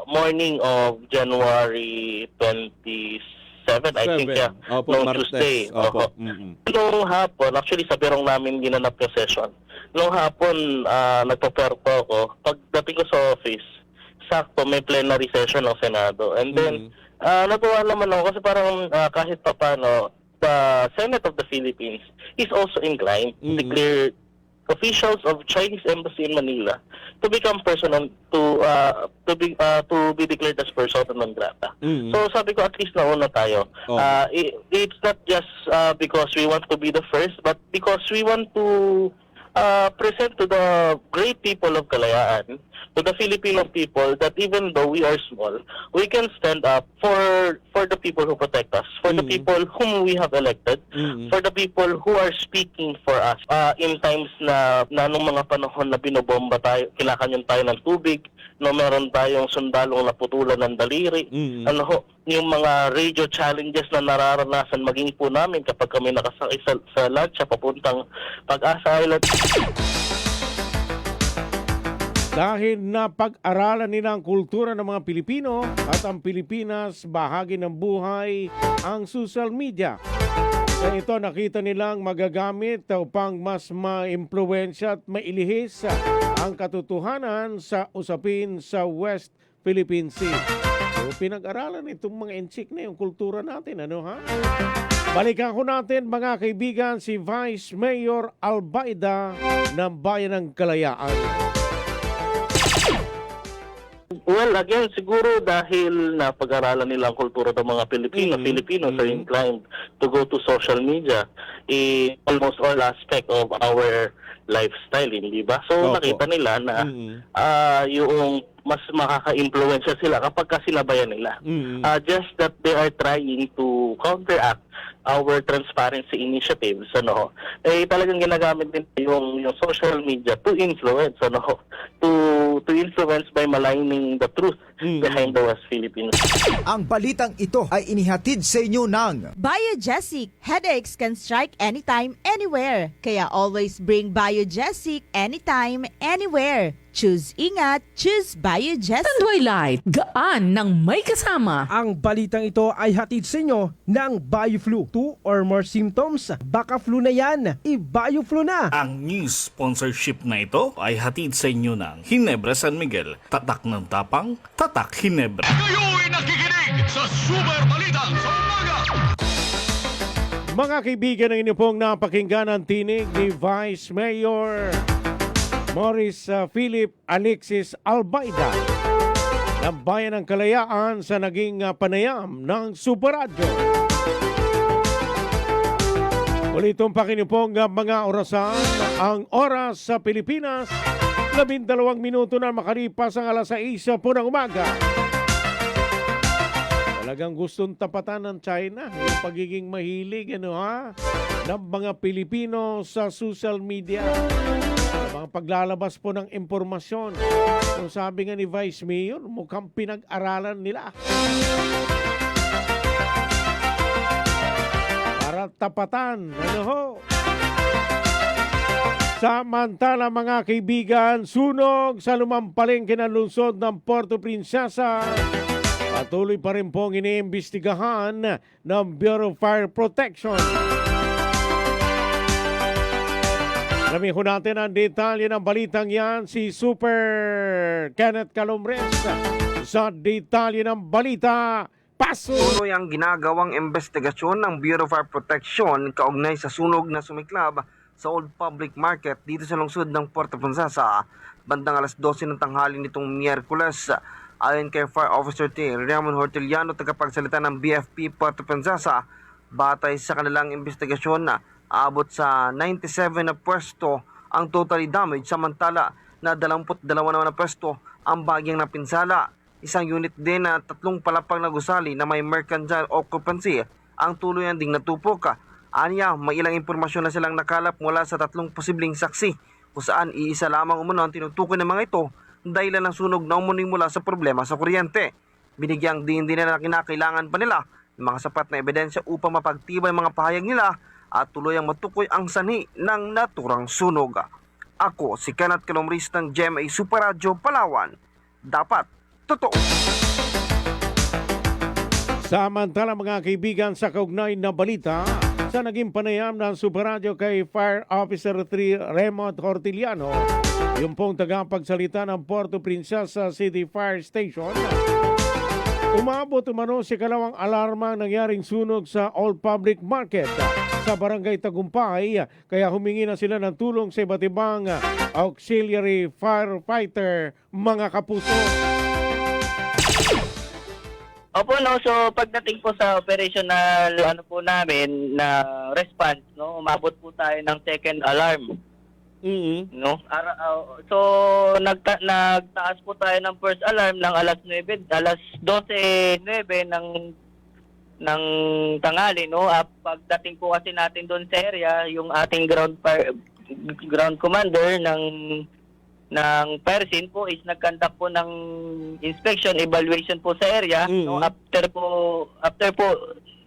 Morning of January 27, I think, Opo, noong Martes. Tuesday. Opo. Noong hapon, actually sa birong namin ginanap yung session. Noong hapon, nagpaperko ako. Pagdating ko sa office, sakto may plenary session ng Senado. And then, natuwa naman ako kasi parang kahit pa paano, the Senate of the Philippines is also inclined to declare officials of Chinese Embassy in Manila to become persona to be declared as persona non grata. So sabi ko, at least nauna tayo. It's not just because we want to be the first, but because we want to present to the great people of Kalayaan, to the Filipino people, that even though we are small, we can stand up for the people who protect us, for the people whom we have elected, for the people who are speaking for us. In times na nung mga panahon na binobomba tayo, kinakanyon tayo ng tubig, no, meron tayong sundalong naputulan ng daliri, yung mga radio challenges na nararanasan maging po namin kapag kami nakasakay sa lancha papuntang Pag-asa Island. Dahil napag-aralan nila ang kultura ng mga Pilipino at ang Pilipinas bahagi ng buhay ang social media. Kaya ito nakita nilang magagamit upang mas ma-impluwensya at mailihis ang katotohanan sa usapin sa West Philippine Sea. So, pinag-aralan itong mga ensik na yung kultura natin, ano ha? Balikan ko natin mga kaibigan si Vice Mayor Albaida ng Bayan ng Kalayaan. Well, again, siguro dahil napag-aralan nila ang kultura ng mga Filipinos are inclined to go to social media in almost all aspect of our lifestyle, hindi ba? So, nakita nila na yung mas makaka-influensya sila kapag sinabayan nila. Just that they are trying to counteract our transparency initiatives, talagang ginagamit din yung social media to influence, to influence by maligning the truth behind us Filipinos. Ang balitang ito ay inihatid sa inyo ng Biogesic. Headaches can strike anytime, anywhere. Kaya always bring Biogesic anytime, anywhere. Choose ingat, choose Biogesic. Tanduay Light, gaan ng may kasama. Ang balitang ito ay hatid sa inyo ng BioFlu. 2 or more symptoms, baka flu na yan, i-BioFlu na. Ang news sponsorship na ito ay hatid sa inyo ng Ginebra San Miguel. Tatak ng tapang, tatak Ginebra. Kayo'y nakikinig sa Super Balita sa Umaga. Mga kaibigan, ng inyo pong napakinggan ang tinig ni Vice Mayor Morris Philip Alexis Albaida ng Bayan ng Kalayaan sa naging panayam ng Super Radio. Ulitong pakinipong mga orasan, ang oras sa Pilipinas, 12 minuto na makalipas ang alas 6 po ng umaga. Talagang gustong tapatan ng China yung pagiging mahilig ng mga Pilipino sa social media. Mga paglalabas po ng impormasyon. Kung sabi nga ni Vice Mayor, mukhang pinag-aralan nila. Para tapatan. Samantala mga kaibigan, sunog sa lumampaling kinalungsod ng Puerto Princesa. Patuloy pa rin pong iniimbestigahan ng Bureau of Fire Protection. Alamin ko natin ang detalye ng balitang yan, si Super Kenneth Calumres sa detalye ng balita. Paso! Tuloy ang ginagawang investigasyon ng Bureau of Fire Protection kaugnay sa sunog na sumiklab sa Old Public Market dito sa lungsod ng Puerto Princesa bandang alas 12 ng tanghali nitong Miyerkules. Ayon kay Fire Officer T. Ramon Horteliano, tagapagsalita ng BFP Puerto Princesa, batay sa kanilang investigasyon na aabot sa 97 na pwesto ang totally damaged, samantala na 22 naman na pwesto ang bagyang napinsala. Isang unit din na 3 palapag na gusali na may mercantile occupancy ang tuluyan ding natupok. Anya, may ilang impormasyon na silang nakalap mula sa 3 posibleng saksi kung saan iisa lamang umano ang tinutukoy ng mga ito dahil ng sunog na umuning mula sa problema sa kuryente. Binigyang din na kinakailangan pa nila ng mga sapat na ebidensya upang mapagtibay mga pahayag nila at tuluyang matukoy ang sanhi ng naturang sunog. Ako si Kenneth Calumres ng GMA Super Radio Palawan. Dapat totoo. Samantala mga kaibigan, sa kaugnay na balita, sa naging panayam ng Super Radio kay Fire Officer 3 Raymond Horteliano, yung pong tagapagsalita ng Puerto Princesa City Fire Station, umabot umano si kalawang alarma nangyaring sunog sa Old Public Market sa Barangay Tagumpay, kaya humingi na sila ng tulong sa iba't ibang auxiliary firefighter, mga kapuso. Opo, so pagdating po sa operational namin na response, umabot po tayo ng second alarm. So nagtaas po tayo ng first alarm ng alas 12:09 ng tanghali, pagdating po kasi natin doon sa area, yung ating ground commander ng Persin po is nagkandak po ng inspection evaluation po sa area. After po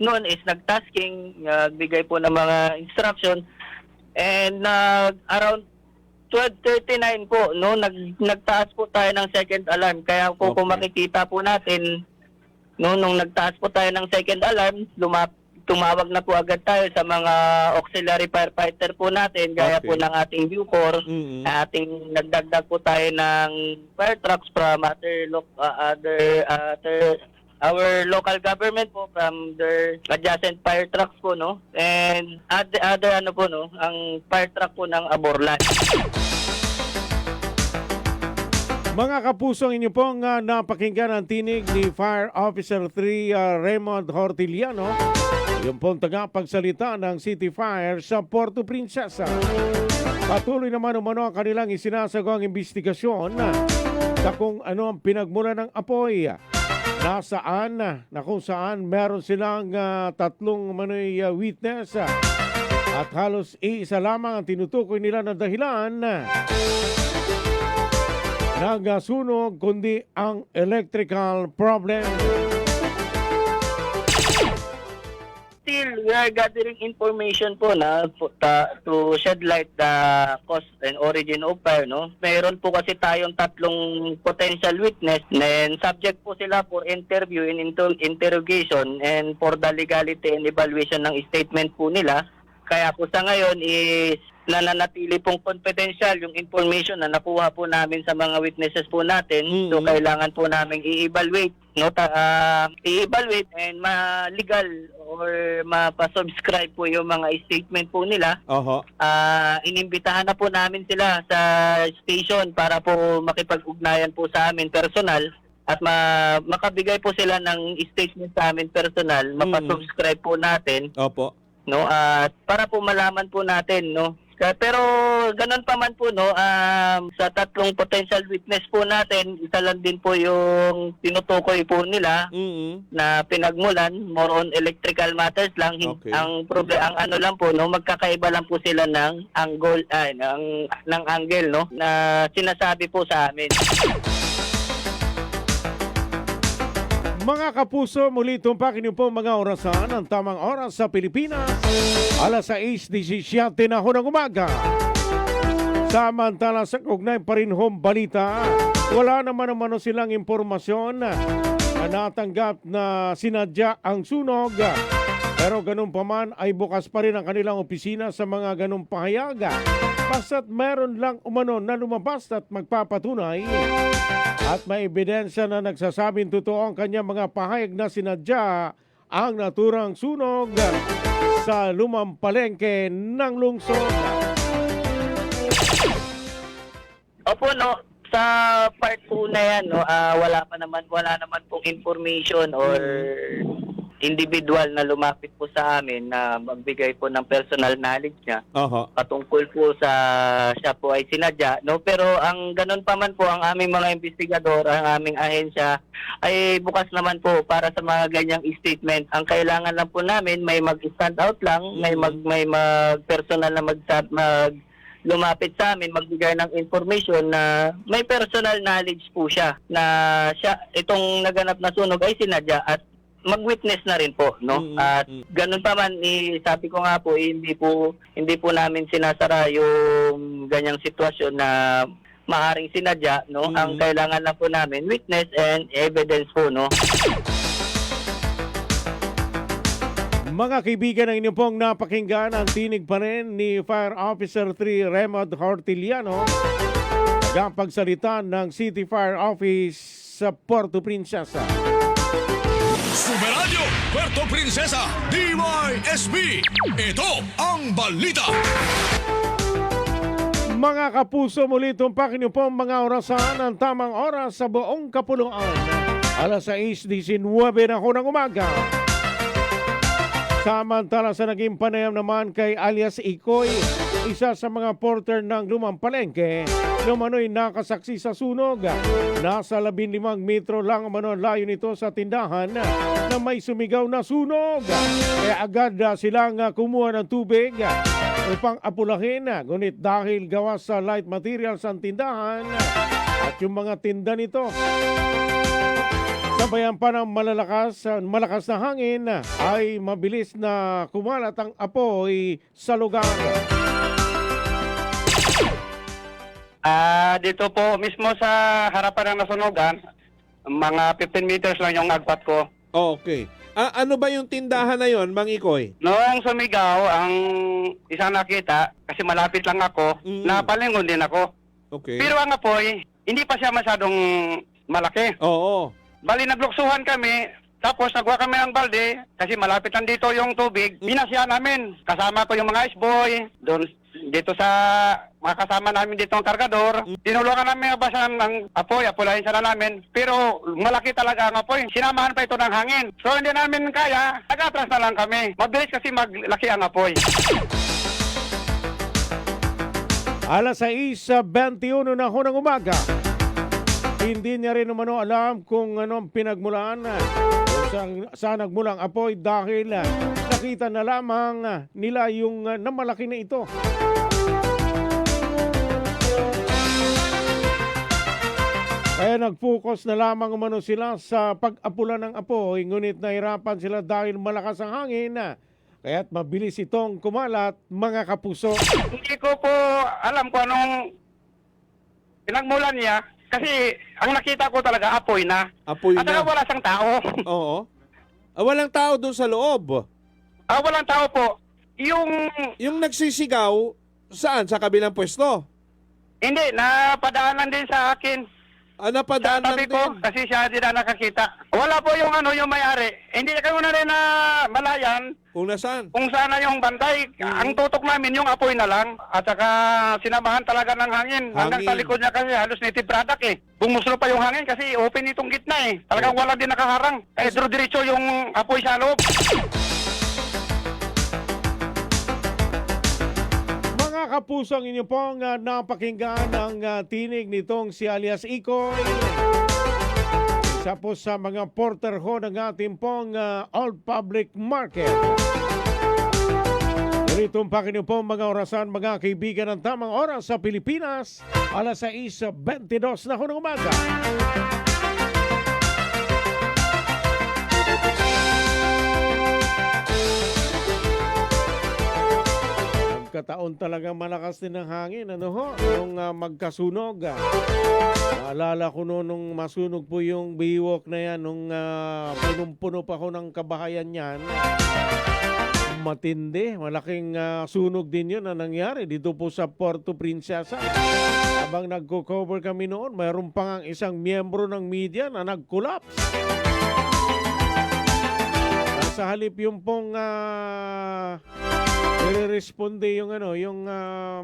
noon is nagtasking, nagbigay po ng mga instruction, and around 12:39 po nagtaas po tayo ng second alarm. Kaya kung makikita po natin nung nagtaas po tayo ng second alarm, tumawag na po agad tayo sa mga auxiliary firefighter po natin, gaya po ng ating Bucor, nagdagdag po tayo ng fire trucks from other our local government po from their adjacent fire trucks po, no? And other ano po, no? Ang fire truck po ng Aborlan. Mga kapuso, inyo pong napakinggan ang tinig ni Fire Officer 3 Raymond Hortiliano, yung pong tagapagsalita ng City Fire sa Puerto Princesa. Patuloy naman umano ang kanilang isinasagawang investigasyon sa kung ano ang pinagmula ng apoy. Nasaan na kung saan meron silang tatlong manoy witness at halos isa lamang ang tinutukoy nila na dahilan ng sunog kundi ang electrical problem. Still, we are gathering information po na to shed light the cause and origin of fire, no? Mayroon po kasi tayong tatlong potential witness and subject po sila for interview and interrogation and for the legality and evaluation ng statement po nila. Kaya po sa ngayon is nananatili pong confidential yung information na nakuha po namin sa mga witnesses po natin. So kailangan po namin i-evaluate, no? I-evaluate and ma-legal or mapa-subscribe po yung mga statement po nila. Inimbitahan na po namin sila sa station para po makipag-ugnayan po sa amin personal at makabigay po sila ng statement sa amin personal, mapa-subscribe po natin. No, at para po malaman po natin, no. Pero ganun pa man po, no, sa tatlong potential witness po natin, isa lang din po yung tinutukoy po nila na pinagmulan, more on electrical matters lang. Ang ang ano lang po, no, magkakaiba lang po sila ng angle, ng angle, no, na sinasabi po sa amin. Mga kapuso, muli tumpak niyo po mga orasan, ang tamang oras sa Pilipinas, alas 6:17 na ho ng umaga. Samantala sa kaugnay pa rin hong balita, wala naman silang impormasyon na natanggap na sinadya ang sunog. Pero ganun pa man ay bukas pa rin ang kanilang opisina sa mga ganung pahayag. Basta't meron lang umano na lumabas at magpapatunay at may ebidensya na nagsasabing totoo ang kanyang mga pahayag na sinadya ang naturang sunog sa lumang palengke ng lungsod. Opo, no, sa part po na yan, no, wala naman pong information or individual na lumapit po sa amin na magbigay po ng personal knowledge niya patungkol po sa siya po ay sinadya, no? Pero ang ganun pa man po ang aming mga investigador, ang aming ahensya ay bukas naman po para sa mga ganyang statement. Ang kailangan lang po namin may mag-stand out lang, may personal na lumapit sa amin, magbigay ng information na may personal knowledge po siya na itong naganap na sunog ay sinadya at mag-witness na rin po, no? At ganun pa man, sabi ko nga po, hindi po namin sinasara yung ganyang sitwasyon na maaring sinadya, no? Ang kailangan lang po namin witness and evidence po, no? Mga kaibigan, ang inyong pong napakinggan ang tinig pa rin ni Fire Officer 3 Raymond Hortiliano, pagsalita ng City Fire Office sa Puerto Princesa. Superradyo Puerto Princesa DYSB. Ito ang balita. Mga kapuso, muli tumpak niyo po mga orasan, ang tamang oras sa buong kapuluan. Alas 6:19 na ho ng umaga. Samantala sa naging panayam naman kay alias Ikoy, isa sa mga porter ng lumang palengke, lumano'y nakasaksi sa sunog. Nasa 15 metro lang umano layo nito sa tindahan na may sumigaw na sunog. Kaya agad silang kumuha ng tubig upang apulahin. Ngunit dahil gawa sa light materials ang tindahan at yung mga tinda nito, sabayan pa ng malakas na hangin ay mabilis na kumalat ang apoy sa lugar. Dito po mismo sa harapan ng nasunogan, mga 15 meters lang yung agpat ko. Okay. Ano ba yung tindahan na yon, Mang Ikoy? Noong sumigaw, ang isang nakita, kasi malapit lang ako, napalingon din ako. Okay. Pero ang apoy, hindi pa siya masyadong malaki. Oo. Bali, nagluksuhan kami, Tapos nagwa kami ng balde kasi malapit lang dito yung tubig. Pinasya namin. Kasama ko yung mga ice-boy. Doon dito sa mga kasama namin dito ang kargador. Tinulungan namin basahan ng apoy. Apulahin sana namin. Pero malaki talaga ang apoy. Sinamahan pa ito ng hangin. So hindi namin kaya. Nag-atras na lang kami. Mabilis kasi maglaki ang apoy. Alas 6:21 na ho ng umaga. Hindi niya rin umano alam kung anong pinagmulan saan nagmulang apoy dahil nakita na lamang nila yung namalaki na ito. Kaya nag-focus na lamang umano sila sa pag-apula ng apoy, ngunit nahirapan sila dahil malakas ang hangin. Kaya't mabilis itong kumalat, mga kapuso. Hindi ko po alam kung anong pinagmulan niya. Kasi ang nakita ko talaga apoy na. Apoy at na. saka wala siyang tao. Oo. Walang tao doon sa loob. Walang tao po. Yung nagsisigaw, saan? Sa kabilang pwesto? Hindi, napadaanan din sa akin. Napadaanan din? ko, kasi siya din na nakakita. Wala po yung yung may-ari. Hindi kayo na rin na malayan. Kung nasaan? Kung sana yung bantay. Ang tutok namin yung apoy na lang. At saka sinamahan talaga ng hangin. Hanggang sa likod niya kasi halos native product eh. Bumuslo pa yung hangin kasi open itong gitna eh. Talagang wala din nakaharang. Diretso yung apoy sa loob. Mga kapusong, inyo pong napakinggan ang tinig nitong si alias Ikoy. Isa po sa mga porter ho ng ating pong Old Public Market. Tumpak niyo po mga orasan, mga kaibigan, ng tamang oras sa Pilipinas. Alas 6:22 na ho ng umaga. Kataon talagang malakas din ang hangin, ano ho, nung magkasunog. Naalala ko nung masunog po yung Biwok na yan, nung punong-puno pa ako ng kabahayan yan. Matindi, malaking sunog din yun na nangyari dito po sa Puerto Princesa. Habang nagko-cover kami noon, mayroon pa nga isang miyembro ng media na nag-collapse. Sa halip yung pong responde yung yung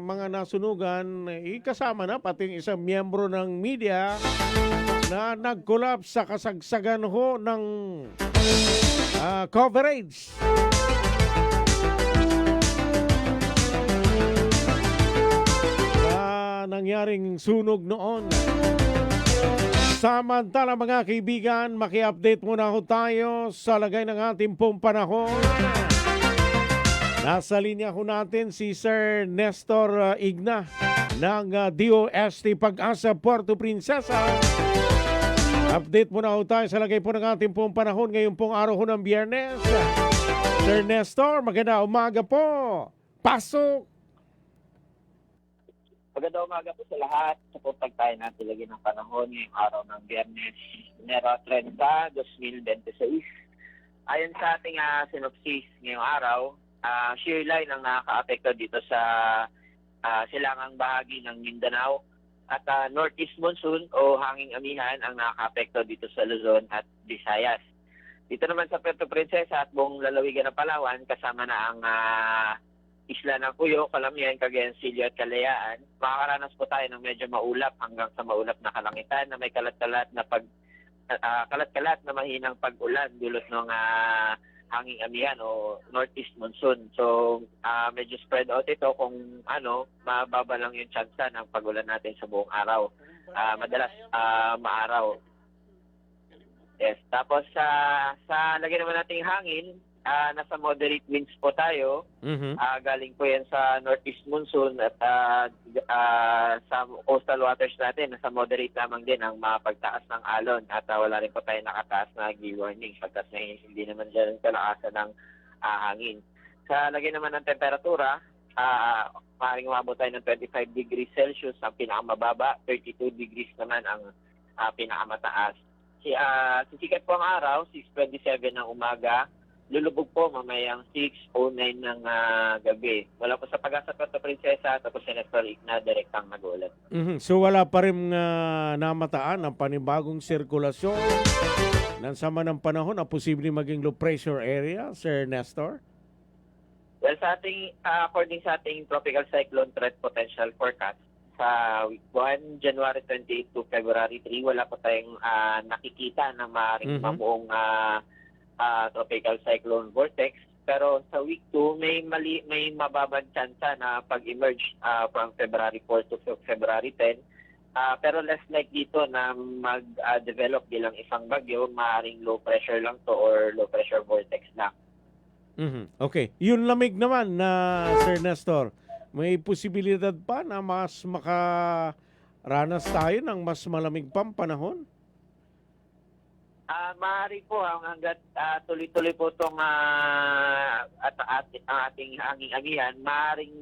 mga nasunugan, ikasama na pating isang miyembro ng media na nag-collapse sa kasagsagan ho ng coverage. Nangyaring sunog noon. Samantala mga kaibigan, maki-update muna ho tayo sa lagay ng ating pong panahon. Nasa linya ho natin si Sir Nestor Igna ng DOST Pag-asa Puerto Princesa. Update muna ho tayo sa lagay po ng ating pong panahon ngayong pong araw ho ng Biyernes. Sir Nestor, magandang umaga po. Pasok! Magandang umaga po sa lahat. Supportag tayo natin lagi ng panahon ngayong araw ng Biyernes, Enero 30, 2026. Ayon sa ating synopsis ngayong araw, shear line ang nakaka-apekto dito sa silangang bahagi ng Mindanao at northeast monsoon o hanging amihan ang nakaka-apekto dito sa Luzon at Visayas. Dito naman sa Puerto Princesa at buong lalawigan ng Palawan, kasama na ang isla ng Cuyo, Calamian, Cagayan, Silio at Kalayaan, makakaranas po tayo ng medyo maulap hanggang sa maulap na kalangitan na may kalat-kalat na mahinang pag-ulan dulot ng hanging amihan o northeast monsoon. So, medyo spread out ito kung mababa lang yung chance ng pag-ulan natin sa buong araw. Madalas maaraw. Yes. Tapos, sa lagay naman nating hangin, nasa moderate winds po tayo. Galing po yan sa northeast monsoon at sa coastal waters natin, nasa moderate lamang din ang mapagtaas ng alon at wala rin po tayo nakataas na gale warning pagkas na hindi naman dyan kalakasan ng hangin. Sa lagay naman ng temperatura, maaaring umabot tayo ng 25 degrees Celsius ang pinakamababa, 32 degrees naman ang pinakamataas. Sisikat po ang araw, 6:27 ng umaga. lulubog po mamayang 6:09 ng gabi. Wala po sa Pag-asa Puerto Princesa, tapos si Nestor Igna direktang nagulat. So wala pa rin namataan ang panibagong sirkulasyon ng sama ng panahon na posibleng maging low pressure area, Sir Nestor? Well, sa ating, according sa ating tropical cyclone threat potential forecast, sa week 1, January 28 to February 3, wala pa tayong nakikita na maaaring mamuong tropical cyclone vortex. Pero sa week 2, may mababang tsansa na pag-emerge from February 4 to February 10. Pero less likely dito na mag-develop bilang isang bagyo, maaaring low pressure lang to or low pressure vortex lang. Okay. Yung lamig naman na Sir Nestor, may posibilidad pa na mas makaranas tayo ng mas malamig pang panahon? Maaari po hanggat tuloy-tuloy po itong ating hangin-angihan, maaaring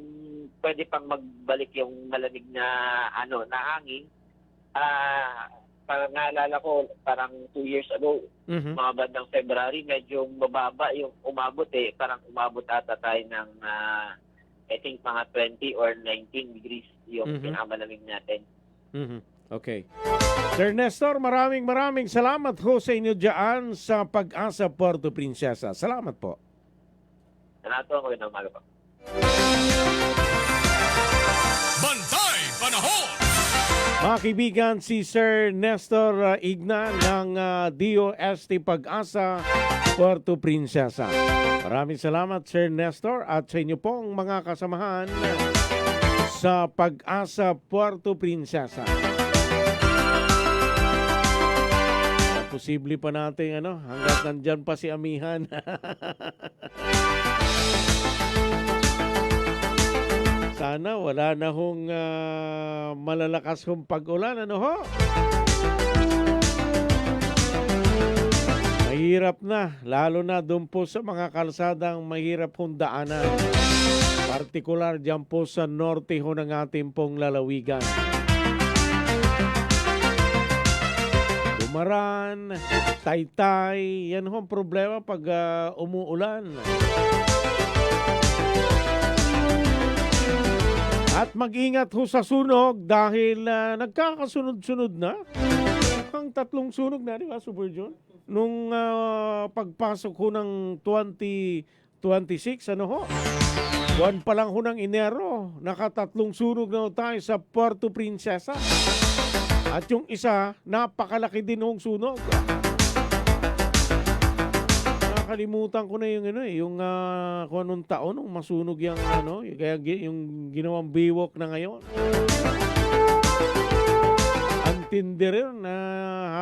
pwede pang magbalik yung malamig na hangin. Parang naalala ko, parang 2 years ago, mga bandang February, medyo mababa yung umabot Parang umabot ata tayo ng I think mga 20 or 19 degrees yung pinakamalamig natin. Okay. Sir Nestor, maraming salamat ho sa inyo dyan sa Pag-asa Puerto Princesa. Salamat po. Salamat po, magandang umaga po. Bantay Panahon! Mga kaibigan, si Sir Nestor Igna ng DOST Pag-asa Puerto Princesa. Maraming salamat, Sir Nestor, at sa inyo pong mga kasamahan sa Pag-asa Puerto Princesa. Posible pa natin hanggat nandyan pa si Amihan. Sana wala na hong malalakas hong pag-ulan. Mahirap na, lalo na doon po sa mga kalsadang mahirap hong daanan. Partikular dyan po sa norte ho ng ating pong lalawigan. Bumaran, Taytay, yan hong problema pag umuulan. At mag-ingat ho sa sunog dahil nagkakasunod-sunod na. Ang 3 sunog na, di ba, Super John? Nung pagpasok ho ng 2026, buwan pa lang ho ng Enero, naka-3 sunog na ho tayo sa Puerto Princesa. At yung isa, napakalaki din hong sunog. Nakalimutan ko na yung kung anong taon nung masunog yung kaya yung ginawang biwok na ngayon. Ang tindi rin na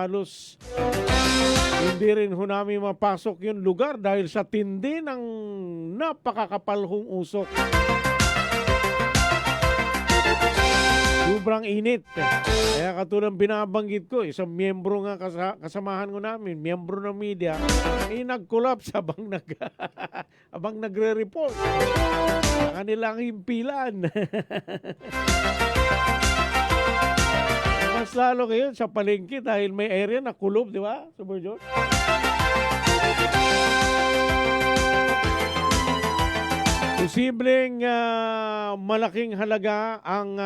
halos hindi rin ho namin mapasok yung lugar dahil sa tindi ng napakakapal hong usok. Sobrang init. Kaya katulad binabanggit ko, isang miyembro nga kasamahan ko namin, miyembro ng media, nag-collapse habang nagre-report sa kanilang himpilan. Mas lalo ngayon sa palengke dahil may area na kulob, di ba? Super John? Posibleng malaking halaga ang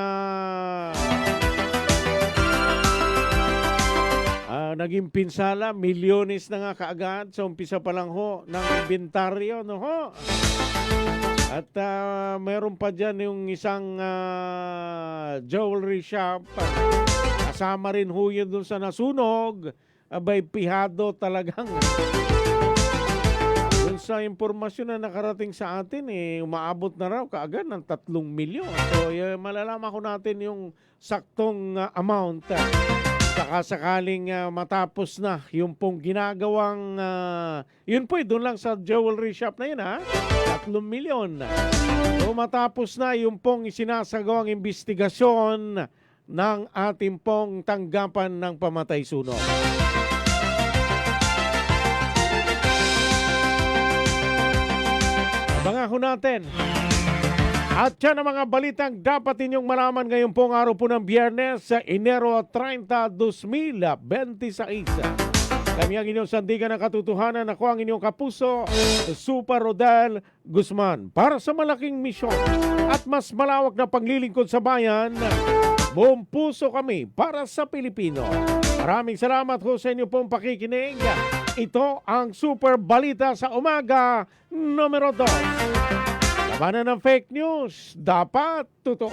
naging pinsala, milyones na nga kaagad sa umpisa pa lang ho ng inventaryo, At meron pa dyan yung isang jewelry shop. Kasama rin ho yun dun sa nasunog. Abay, pihado talagang. Dun sa impormasyon na nakarating sa atin, umaabot na raw kaagad ng 3 milyon. So, malalaman ko natin yung saktong amount. Saka sakaling matapos na yung pong ginagawang, yun po, doon lang sa jewelry shop na yun, 3 milyon. So, matapos na yung pong isinasagawang investigasyon ng ating pong tanggapan ng pamatay sunog. Abangan ho natin. At yan ang mga balitang dapat inyong malaman ngayon pong araw po ng Biyernes sa Enero 30, 2026. Kami ang inyong sandigan ng katotohanan. Ako ang inyong kapuso, Super Rodel Guzman. Para sa malaking misyon at mas malawak na paglilingkod sa bayan, buong puso kami para sa Pilipino. Maraming salamat ho sa inyo pong pakikinig. Ito ang Super Balita sa Umaga, numero 2. Labanan ng fake news, dapat totoo.